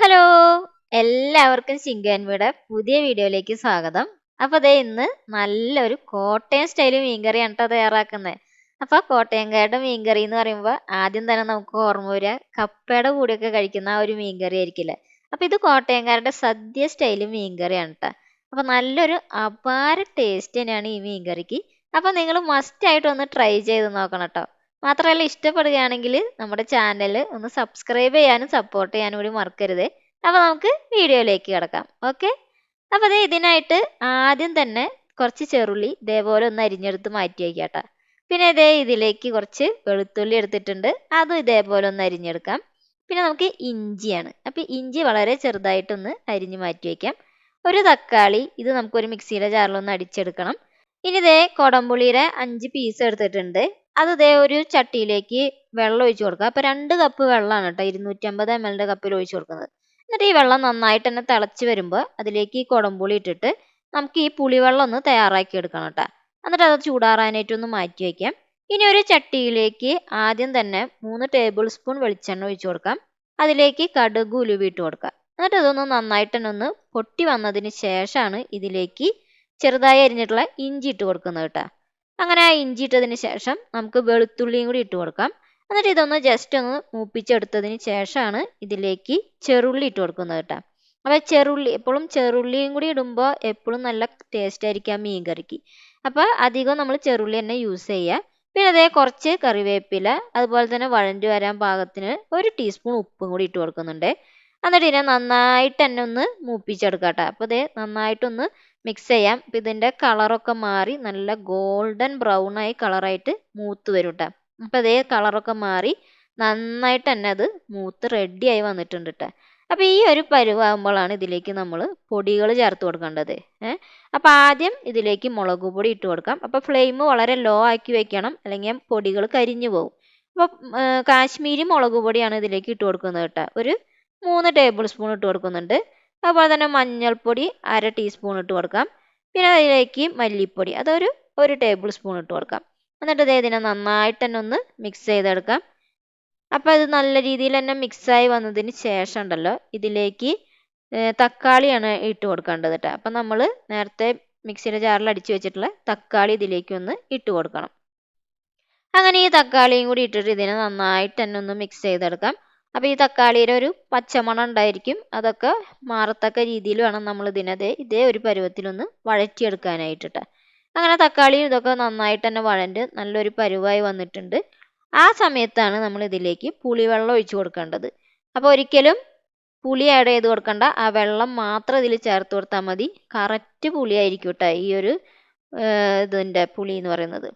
Hello, എല്ലാവർക്കും ചിങ്കൻവിയുടെ പുതിയ വീഡിയോയിലേക്ക് സ്വാഗതം. അപ്പോൾ ദേ ഇന്ന് നല്ലൊരു കോട്ടയം സ്റ്റൈല് മീൻകറിയാണ് കേട്ടോ തയ്യാറാക്കുന്നത്. അപ്പോൾ കോട്ടയംകാരുടെ മീൻകറി എന്ന് പറയുമ്പോൾ ആദ്യം തന്നെ നമുക്ക് ഓർമ്മ വരിക കപ്പയുടെ കൂടെയൊക്കെ കഴിക്കുന്ന ആ ഒരു മീൻകറി ആയിരിക്കില്ലേ. അപ്പോൾ ഇത് കോട്ടയംകാരുടെ സദ്യ സ്റ്റൈല് മീൻകറിയാണ് കേട്ടോ. അപ്പോൾ നല്ലൊരു അപാര ടേസ്റ്റ് തന്നെയാണ് ഈ മീൻകറിക്ക്. അപ്പോൾ നിങ്ങൾ മസ്റ്റായിട്ട് ഒന്ന് ട്രൈ ചെയ്ത് നോക്കണം കേട്ടോ. മാത്രമല്ല ഇഷ്ടപ്പെടുകയാണെങ്കിൽ നമ്മുടെ ചാനൽ ഒന്ന് സബ്സ്ക്രൈബ് ചെയ്യാനും സപ്പോർട്ട് ചെയ്യാനും കൂടി മറക്കരുത്. അപ്പോൾ നമുക്ക് വീഡിയോയിലേക്ക് കിടക്കാം. ഓക്കെ, അപ്പോൾ ദേ ഇതിനായിട്ട് ആദ്യം തന്നെ കുറച്ച് ചെറുള്ളി ഇതേപോലെ ഒന്ന് അരിഞ്ഞെടുത്ത് മാറ്റി വയ്ക്കാട്ടോ. പിന്നെ ഇതേ ഇതിലേക്ക് കുറച്ച് വെളുത്തുള്ളി എടുത്തിട്ടുണ്ട്, അതും ഇതേപോലെ ഒന്ന് അരിഞ്ഞെടുക്കാം. പിന്നെ നമുക്ക് ഇഞ്ചിയാണ്, അപ്പോൾ ഇഞ്ചി വളരെ ചെറുതായിട്ടൊന്ന് അരിഞ്ഞ് മാറ്റി വയ്ക്കാം. ഒരു തക്കാളി, ഇത് നമുക്കൊരു മിക്സിയുടെ ജാറിലൊന്ന് അടിച്ചെടുക്കണം. ഇനി ഇതേ കൊടംപുളിയുടെ 5 പീസ് എടുത്തിട്ടുണ്ട്, അത് ഇതേ ഒരു ചട്ടിയിലേക്ക് വെള്ളം ഒഴിച്ചു കൊടുക്കുക. അപ്പോൾ 2 കപ്പ് വെള്ളമാണ് കേട്ടോ 250 ml കപ്പിൽ ഒഴിച്ചു കൊടുക്കുന്നത്. എന്നിട്ട് ഈ വെള്ളം നന്നായിട്ട് തന്നെ തിളച്ച് വരുമ്പോൾ അതിലേക്ക് ഈ കൊടംപുളി ഇട്ടിട്ട് നമുക്ക് ഈ പുളിവെള്ളം ഒന്ന് തയ്യാറാക്കി എടുക്കണം കേട്ടോ. എന്നിട്ട് അത് ചൂടാറാനായിട്ടൊന്ന് മാറ്റി വയ്ക്കാം. ഇനി ഒരു ചട്ടിയിലേക്ക് ആദ്യം തന്നെ 3 ടേബിൾ സ്പൂൺ വെളിച്ചെണ്ണ ഒഴിച്ചു കൊടുക്കാം. അതിലേക്ക് കടുക് ഉലുവ ഇട്ട് കൊടുക്കാം. എന്നിട്ട് ഇതൊന്ന് നന്നായിട്ട് തന്നെ ഒന്ന് പൊട്ടി വന്നതിന് ശേഷമാണ് ഇതിലേക്ക് ചെറുതായി അരിഞ്ഞിട്ടുള്ള ഇഞ്ചി ഇട്ട് കൊടുക്കുന്നത് കേട്ടോ. അങ്ങനെ ആ ഇഞ്ചി ഇട്ടതിന് ശേഷം നമുക്ക് വെളുത്തുള്ളിയും കൂടി ഇട്ട് കൊടുക്കാം. എന്നിട്ട് ഇതൊന്ന് ജസ്റ്റ് ഒന്ന് മൂപ്പിച്ചെടുത്തതിന് ശേഷമാണ് ഇതിലേക്ക് ചെറുള്ളി ഇട്ട് കൊടുക്കുന്നത് കേട്ടോ. അപ്പോൾ ചെറുള്ളി എപ്പോഴും ചെറുള്ളിയും കൂടി ഇടുമ്പോൾ എപ്പോഴും നല്ല ടേസ്റ്റ് ആയിരിക്കും ആ മീൻ കറിക്ക്. അപ്പോൾ അധികം നമ്മൾ ചെറുള്ളി തന്നെ യൂസ് ചെയ്യുക. പിന്നെ അതേ കുറച്ച് കറിവേപ്പില, അതുപോലെ തന്നെ വഴണ്ടി വരാൻ പാകത്തിന് 1 ടീസ്പൂൺ ഉപ്പും കൂടി ഇട്ട് കൊടുക്കുന്നുണ്ട്. എന്നിട്ട് ഇതിനെ നന്നായിട്ട് തന്നെ ഒന്ന് മൂപ്പിച്ചെടുക്കാം കേട്ടോ. അപ്പോൾ ഇതേ നന്നായിട്ടൊന്ന് മിക്സ് ചെയ്യാം. അപ്പം ഇതിൻ്റെ കളറൊക്കെ മാറി നല്ല ഗോൾഡൻ ബ്രൗൺ ആയി കളറായിട്ട് മൂത്ത് വരും കേട്ടോ. അപ്പം അതേ കളറൊക്കെ മാറി നന്നായിട്ട് തന്നെ അത് മൂത്ത് റെഡിയായി വന്നിട്ടുണ്ട് കേട്ടോ. അപ്പം ഈ ഒരു പരുവാകുമ്പോഴാണ് ഇതിലേക്ക് നമ്മൾ പൊടികൾ ചേർത്ത് കൊടുക്കേണ്ടത്. അപ്പം ആദ്യം ഇതിലേക്ക് മുളക് പൊടി ഇട്ട് കൊടുക്കാം. അപ്പം ഫ്ലെയിം വളരെ ലോ ആക്കി വെക്കണം, അല്ലെങ്കിൽ പൊടികൾ കരിഞ്ഞു പോകും. അപ്പം കാശ്മീരി മുളക് പൊടിയാണ് ഇതിലേക്ക് ഇട്ട് കൊടുക്കുന്നത് കേട്ടോ. ഒരു 3 ടേബിൾ സ്പൂൺ ഇട്ട് കൊടുക്കുന്നുണ്ട്. അതുപോലെ തന്നെ മഞ്ഞൾപ്പൊടി 1/2 ടീസ്പൂൺ ഇട്ട് കൊടുക്കാം. പിന്നെ അതിലേക്ക് മല്ലിപ്പൊടി അതൊരു 1 ടേബിൾ സ്പൂൺ ഇട്ട് കൊടുക്കാം. എന്നിട്ട് ഇതിനെ നന്നായിട്ട് തന്നെ ഒന്ന് മിക്സ് ചെയ്തെടുക്കാം. അപ്പോൾ ഇത് നല്ല രീതിയിൽ തന്നെ മിക്സായി വന്നതിന് ശേഷം ഉണ്ടല്ലോ ഇതിലേക്ക് തക്കാളിയാണ് ഇട്ട് കൊടുക്കേണ്ടത് കേട്ടോ. അപ്പം നമ്മൾ നേരത്തെ മിക്സിയുടെ ജാറിൽ അടിച്ചു വെച്ചിട്ടുള്ള തക്കാളി ഇതിലേക്ക് ഒന്ന് ഇട്ട് കൊടുക്കണം. അങ്ങനെ ഈ തക്കാളിയും കൂടി ഇട്ടിട്ട് ഇതിനെ നന്നായിട്ട് തന്നെ ഒന്ന് മിക്സ് ചെയ്തെടുക്കാം. അപ്പോൾ ഈ തക്കാളിയുടെ ഒരു പച്ചമണം ഉണ്ടായിരിക്കും, അതൊക്കെ മാറത്തക്ക രീതിയിൽ വേണം നമ്മൾ ഇതേ ഒരു പരുവത്തിലൊന്ന് വഴറ്റിയെടുക്കാനായിട്ടിട്ട്. അങ്ങനെ തക്കാളിയും ഇതൊക്കെ നന്നായിട്ട് തന്നെ വഴണ്ട് നല്ലൊരു പരുവായി വന്നിട്ടുണ്ട്. ആ സമയത്താണ് നമ്മൾ ഇതിലേക്ക് പുളിവെള്ളം ഒഴിച്ചു കൊടുക്കേണ്ടത്. അപ്പോൾ ഒരിക്കലും പുളി ആഡ് ചെയ്ത് കൊടുക്കണ്ട, ആ വെള്ളം മാത്രം ഇതിൽ ചേർത്ത് കൊടുത്താൽ മതി. കറക്റ്റ് പുളിയായിരിക്കും കേട്ടോ ഈ ഒരു ഇതിൻ്റെ പുളി എന്ന് പറയുന്നത്.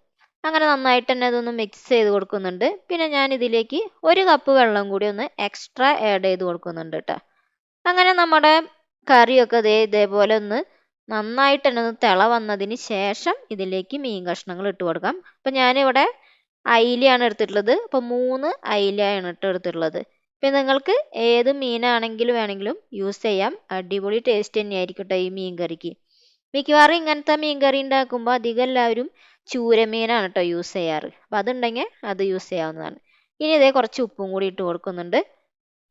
അങ്ങനെ നന്നായിട്ട് തന്നെ അതൊന്ന് മിക്സ് ചെയ്ത് കൊടുക്കുന്നുണ്ട്. പിന്നെ ഞാൻ ഇതിലേക്ക് 1 കപ്പ് വെള്ളം കൂടി ഒന്ന് എക്സ്ട്രാ ആഡ് ചെയ്ത് കൊടുക്കുന്നുണ്ട് കേട്ടോ. അങ്ങനെ നമ്മുടെ കറിയൊക്കെ ഇതേപോലെ ഒന്ന് നന്നായിട്ട് തന്നെ ഒന്ന് തിള വന്നതിന് ശേഷം ഇതിലേക്ക് മീൻ കഷ്ണങ്ങൾ ഇട്ട് കൊടുക്കാം. അപ്പം ഞാനിവിടെ അയിലയാണ് എടുത്തിട്ടുള്ളത്. അപ്പോൾ 3 അയിലയാണ് എടുത്തിട്ടുള്ളത്. പിന്നെ നിങ്ങൾക്ക് ഏത് മീനാണെങ്കിലും വേണമെങ്കിലും യൂസ് ചെയ്യാം. അടിപൊളി ടേസ്റ്റ് തന്നെയായിരിക്കും കേട്ടോ ഈ മീൻ കറിക്ക്. മിക്കവാറും ഇങ്ങനത്തെ മീൻ കറി ഉണ്ടാക്കുമ്പോൾ അധികം എല്ലാവരും ചൂരമീനാണ് കേട്ടോ യൂസ് ചെയ്യാറ്. അപ്പം അതുണ്ടെങ്കിൽ അത് യൂസ് ചെയ്യാവുന്നതാണ്. ഇനി കുറച്ച് ഉപ്പും കൂടി ഇട്ട് കൊടുക്കുന്നുണ്ട്.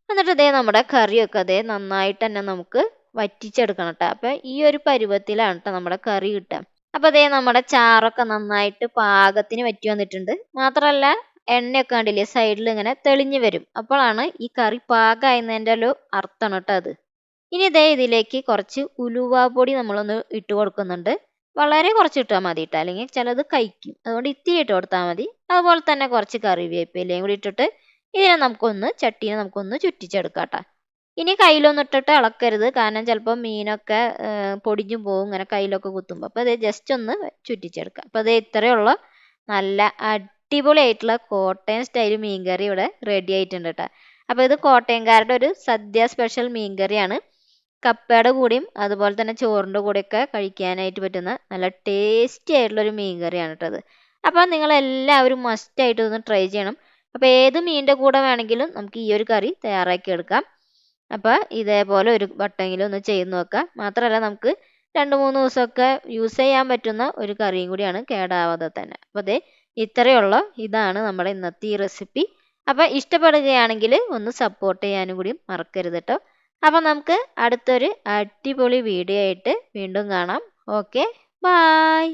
എന്നിട്ട് നമ്മുടെ കറിയൊക്കെ നന്നായിട്ട് തന്നെ നമുക്ക് വറ്റിച്ചെടുക്കണം കേട്ടോ. അപ്പം ഈ ഒരു പരുവത്തിലാണ് കേട്ടോ നമ്മുടെ കറി കിട്ടുക. അപ്പം നമ്മുടെ ചാറൊക്കെ നന്നായിട്ട് പാകത്തിന് വറ്റി വന്നിട്ടുണ്ട്. മാത്രമല്ല എണ്ണയൊക്കെ കണ്ടില്ലേ സൈഡിൽ ഇങ്ങനെ തെളിഞ്ഞു വരും. അപ്പോഴാണ് ഈ കറി പാകമായതിൻ്റെ ഒരു അർത്ഥമാണ് കേട്ടോ അത്. ഇനി ഇതിലേക്ക് കുറച്ച് ഉലുവാപ്പൊടി നമ്മളൊന്ന് ഇട്ട് കൊടുക്കുന്നുണ്ട്. വളരെ കുറച്ച് ഇട്ടാൽ മതി കേട്ടോ, അല്ലെങ്കിൽ ചിലത് കഴിക്കും. അതുകൊണ്ട് ഇത്തിരി ഇട്ട് കൊടുത്താൽ മതി. അതുപോലെ തന്നെ കുറച്ച് കറിവേപ്പിലയും കൂടി ഇട്ടിട്ട് ഇതിനെ ചട്ടീനെ നമുക്കൊന്ന് ചുറ്റിച്ചെടുക്കാം കേട്ടോ. ഇനി കയ്യിലൊന്നും ഇട്ടിട്ട് ഇളക്കരുത്, കാരണം ചിലപ്പോൾ മീനൊക്കെ പൊടിഞ്ഞു പോകും ഇങ്ങനെ കയ്യിലൊക്കെ കുത്തുമ്പോൾ. അപ്പോൾ ജസ്റ്റ് ഒന്ന് ചുറ്റിച്ചെടുക്കാം. അപ്പോൾ ഇത്രയുള്ള നല്ല അടിപൊളിയായിട്ടുള്ള കോട്ടയം സ്റ്റൈൽ മീൻ കറി ഇവിടെ റെഡി ആയിട്ടുണ്ട് കേട്ടോ. അപ്പോൾ ഇത് കോട്ടയംകാരുടെ ഒരു സദ്യ സ്പെഷ്യൽ മീൻ കറിയാണ്. കപ്പയുടെ കൂടെയും അതുപോലെ തന്നെ ചോറിൻ്റെ കൂടെയൊക്കെ കഴിക്കാനായിട്ട് പറ്റുന്ന നല്ല ടേസ്റ്റി ആയിട്ടുള്ളൊരു മീൻ കറിയാണ് കേട്ടത്. അപ്പോൾ നിങ്ങളെല്ലാവരും മസ്റ്റായിട്ട് ഒന്ന് ട്രൈ ചെയ്യണം. അപ്പോൾ ഏത് മീനിൻ്റെ കൂടെ വേണമെങ്കിലും നമുക്ക് ഈ ഒരു കറി തയ്യാറാക്കി എടുക്കാം. അപ്പോൾ ഇതേപോലെ ഒരു വട്ടമെങ്കിലും ഒന്ന് ചെയ്ത് നോക്കാം. മാത്രമല്ല നമുക്ക് 2-3 ദിവസമൊക്കെ യൂസ് ചെയ്യാൻ പറ്റുന്ന ഒരു കറിയും കൂടിയാണ്, കേടാവാതെ തന്നെ. അപ്പോൾ ഇത്രയുള്ള ഇതാണ് നമ്മുടെ ഇന്നത്തെ ഈ റെസിപ്പി. അപ്പോൾ ഇഷ്ടപ്പെടുകയാണെങ്കിൽ ഒന്ന് സപ്പോർട്ട് ചെയ്യാനും കൂടി മറക്കരുത് കേട്ടോ. അപ്പൊ നമുക്ക് അടുത്തൊരു അടിപൊളി വീഡിയോ ആയിട്ട് വീണ്ടും കാണാം. Okay, by.